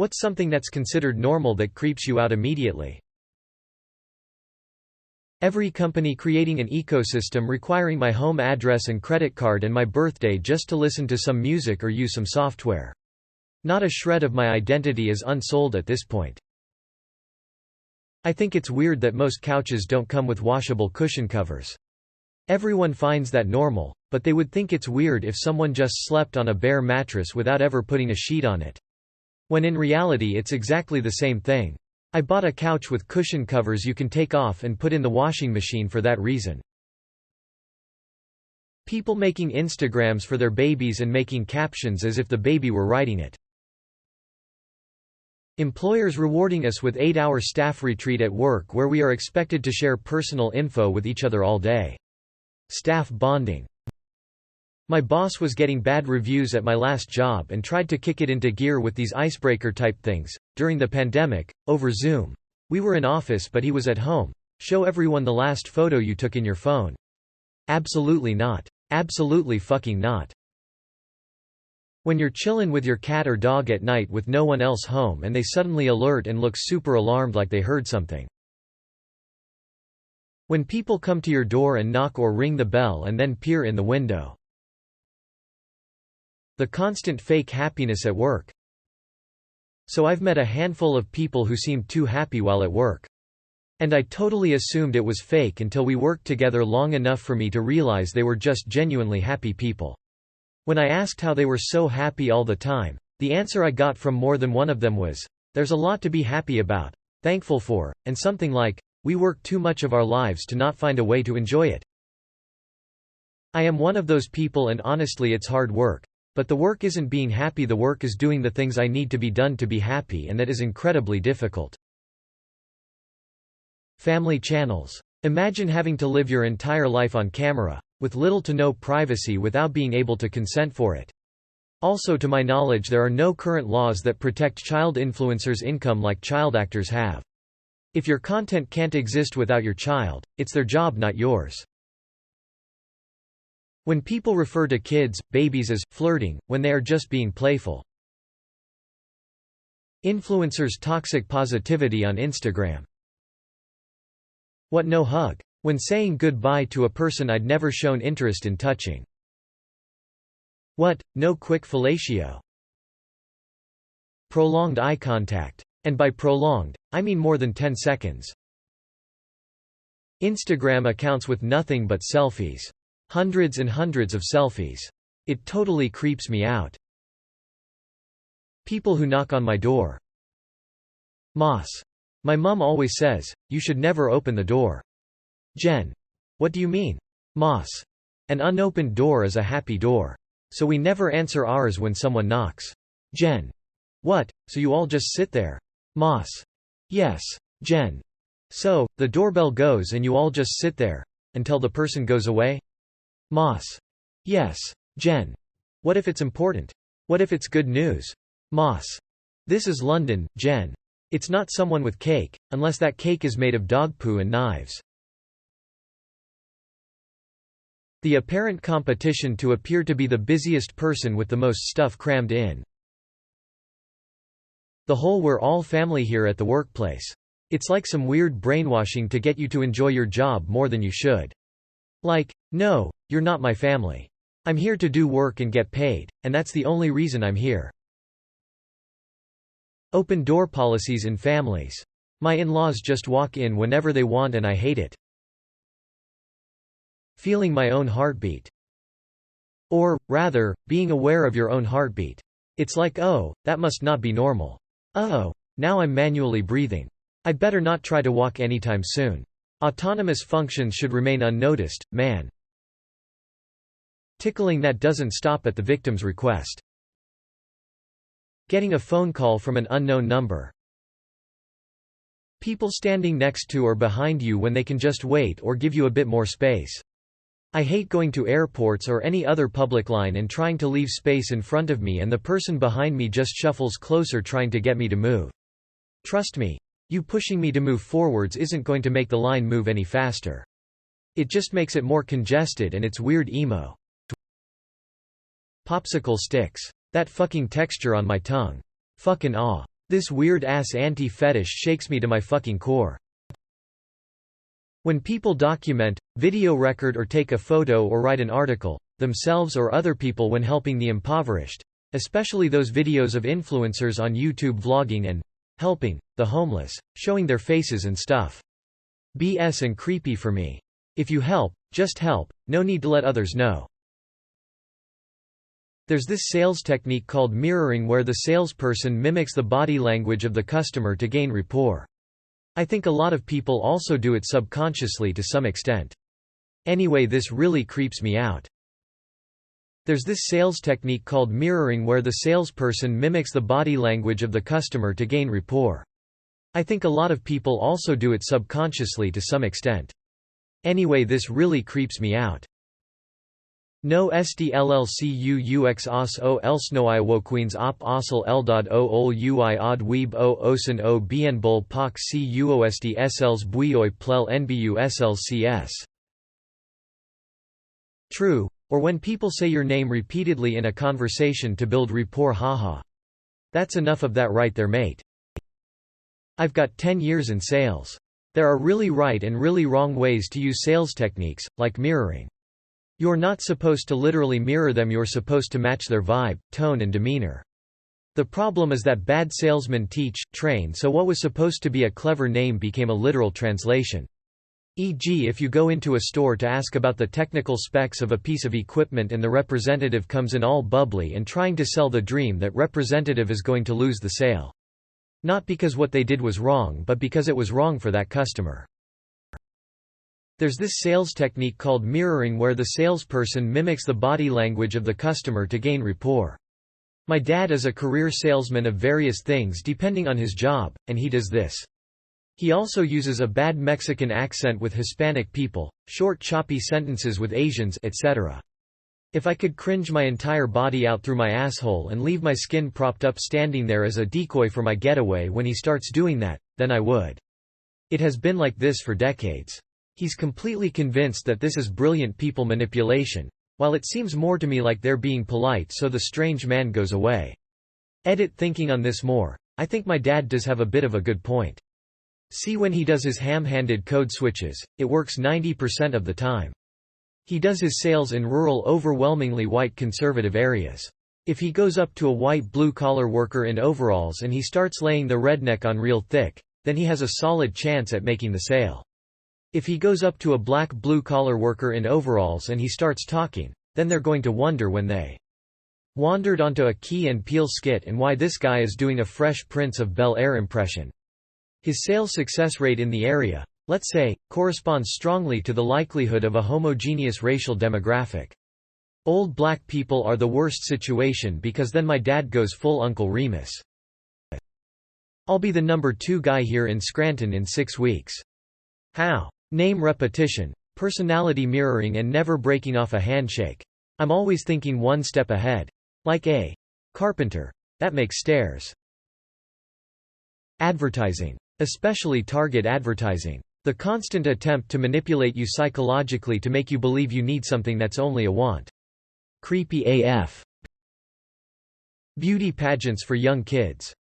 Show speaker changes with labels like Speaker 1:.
Speaker 1: What's something that's considered normal that creeps you out immediately? Every company creating an ecosystem requiring my home address and credit card and my birthday just to listen to some music or use some software. Not a shred of my identity is unsold at this point. I think it's weird that most couches don't come with washable cushion covers. Everyone finds that normal, but they would think it's weird if someone just slept on a bare mattress without ever putting a sheet on it. When in reality it's exactly the same thing. I bought a couch with cushion covers you can take off and put in the washing machine for that reason. People making Instagrams for their babies and making captions as if the baby were writing it. Employers rewarding us with 8-hour staff retreat at work where we are expected to share personal info with each other all day. Staff bonding. My boss was getting bad reviews at my last job and tried to kick it into gear with these icebreaker type things. During the pandemic, over Zoom. We were in office but he was at home. Show everyone the last photo you took in your phone. Absolutely not. Absolutely fucking not. When you're chillin' with your cat or dog at night with no one else home and they suddenly alert and look super alarmed like they heard something. When people come to your door and knock or ring the bell and then peer in the window. The constant fake happiness at work. So I've met a handful of people who seemed too happy while at work. And I totally assumed it was fake until we worked together long enough for me to realize they were just genuinely happy people. When I asked how they were so happy all the time, the answer I got from more than one of them was, "There's a lot to be happy about, thankful for," and something like, "We work too much of our lives to not find a way to enjoy it." I am one of those people and honestly it's hard work. But the work isn't being happy, the work is doing the things I need to be done to be happy, and that is incredibly difficult. Family channels. Imagine having to live your entire life on camera, with little to no privacy without being able to consent for it. Also, to my knowledge, there are no current laws that protect child influencers' income like child actors have. If your content can't exist without your child, it's their job, not yours. When people refer to kids, babies as flirting, when they are just being playful. Influencers' toxic positivity on Instagram. What no hug? When saying goodbye to a person I'd never shown interest in touching. What, no quick fellatio? Prolonged eye contact. And by prolonged, I mean more than 10 seconds. Instagram accounts with nothing but selfies. Hundreds and hundreds of selfies. It totally creeps me out. People who knock on my door. Moss. My mum always says, "You should never open the door." Jen. What do you mean? Moss. An unopened door is a happy door. So we never answer ours when someone knocks. Jen. What, so you all just sit there? Moss. Yes. Jen. So, the doorbell goes and you all just sit there until the person goes away? Moss. Yes. Jen. What if it's important? What if it's good news? Moss. This is London, Jen. It's not someone with cake, unless that cake is made of dog poo and knives. The apparent competition to appear to be the busiest person with the most stuff crammed in. The whole "we're all family here at the workplace." It's like some weird brainwashing to get you to enjoy your job more than you should. Like, no, you're not my family. I'm here to do work and get paid, and that's the only reason I'm here. Open door policies in families. My in-laws just walk in whenever they want and I hate it. Feeling my own heartbeat. Or, rather, being aware of your own heartbeat. It's like, oh, that must not be normal. Oh, now I'm manually breathing. I'd better not try to walk anytime soon. Autonomous functions should remain unnoticed, man. Tickling that doesn't stop at the victim's request. Getting a phone call from an unknown number. People standing next to or behind you when they can just wait or give you a bit more space. I hate going to airports or any other public line and trying to leave space in front of me and the person behind me just shuffles closer trying to get me to move. Trust me, you pushing me to move forwards isn't going to make the line move any faster. It just makes it more congested and it's weird emo. Popsicle sticks. That fucking texture on my tongue. Fucking aw. This weird-ass anti-fetish shakes me to my fucking core. When people document, video record or take a photo or write an article, themselves or other people when helping the impoverished, especially those videos of influencers on YouTube vlogging and helping the homeless, showing their faces and stuff. BS and creepy for me. If you help, just help, no need to let others know. There's this sales technique called mirroring where the salesperson mimics the body language of the customer to gain rapport. I think a lot of people also do it subconsciously to some extent. Anyway, this really creeps me out. There's this sales technique called mirroring where the salesperson mimics the body language of the customer to gain rapport. I think a lot of people also do it subconsciously to some extent. Anyway, this really creeps me out. No SDLLCUUX os o elsnoi woqueens op osel eldod o ol ui od weeb o osen o bienbol pak cuost sls buioi plel nbu slcs. True. Or when people say your name repeatedly in a conversation to build rapport, haha. That's enough of that right there, mate. I've got 10 years in sales. There are really right and really wrong ways to use sales techniques, like mirroring. You're not supposed to literally mirror them, you're supposed to match their vibe, tone and demeanor. The problem is that bad salesmen teach, train, so what was supposed to be a clever name became a literal translation. E.g., if you go into a store to ask about the technical specs of a piece of equipment and the representative comes in all bubbly and trying to sell the dream, that representative is going to lose the sale. Not because what they did was wrong, but because it was wrong for that customer. There's this sales technique called mirroring where the salesperson mimics the body language of the customer to gain rapport. My dad is a career salesman of various things depending on his job, and he does this. He also uses a bad Mexican accent with Hispanic people, short choppy sentences with Asians, etc. If I could cringe my entire body out through my asshole and leave my skin propped up standing there as a decoy for my getaway when he starts doing that, then I would. It has been like this for decades. He's completely convinced that this is brilliant people manipulation, while it seems more to me like they're being polite so the strange man goes away. Edit thinking on this more, I think my dad does have a bit of a good point. See, when he does his ham-handed code switches, it works 90% of the time. He does his sales in rural, overwhelmingly white conservative areas. If he goes up to a white blue-collar worker in overalls and he starts laying the redneck on real thick, then he has a solid chance at making the sale. If he goes up to a black blue-collar worker in overalls and he starts talking, then they're going to wonder when they wandered onto a Key and Peele skit and why this guy is doing a Fresh Prince of Bel-Air impression. His sales success rate in the area, let's say, corresponds strongly to the likelihood of a homogeneous racial demographic. Old black people are the worst situation because then my dad goes full Uncle Remus. I'll be the number 2 guy here in Scranton in 6 weeks. How? Name repetition, personality mirroring and never breaking off a handshake. I'm always thinking one step ahead. Like a carpenter. That makes stairs. Advertising. Especially target advertising. The constant attempt to manipulate you psychologically to make you believe you need something that's only a want. Creepy AF. Beauty pageants for young kids.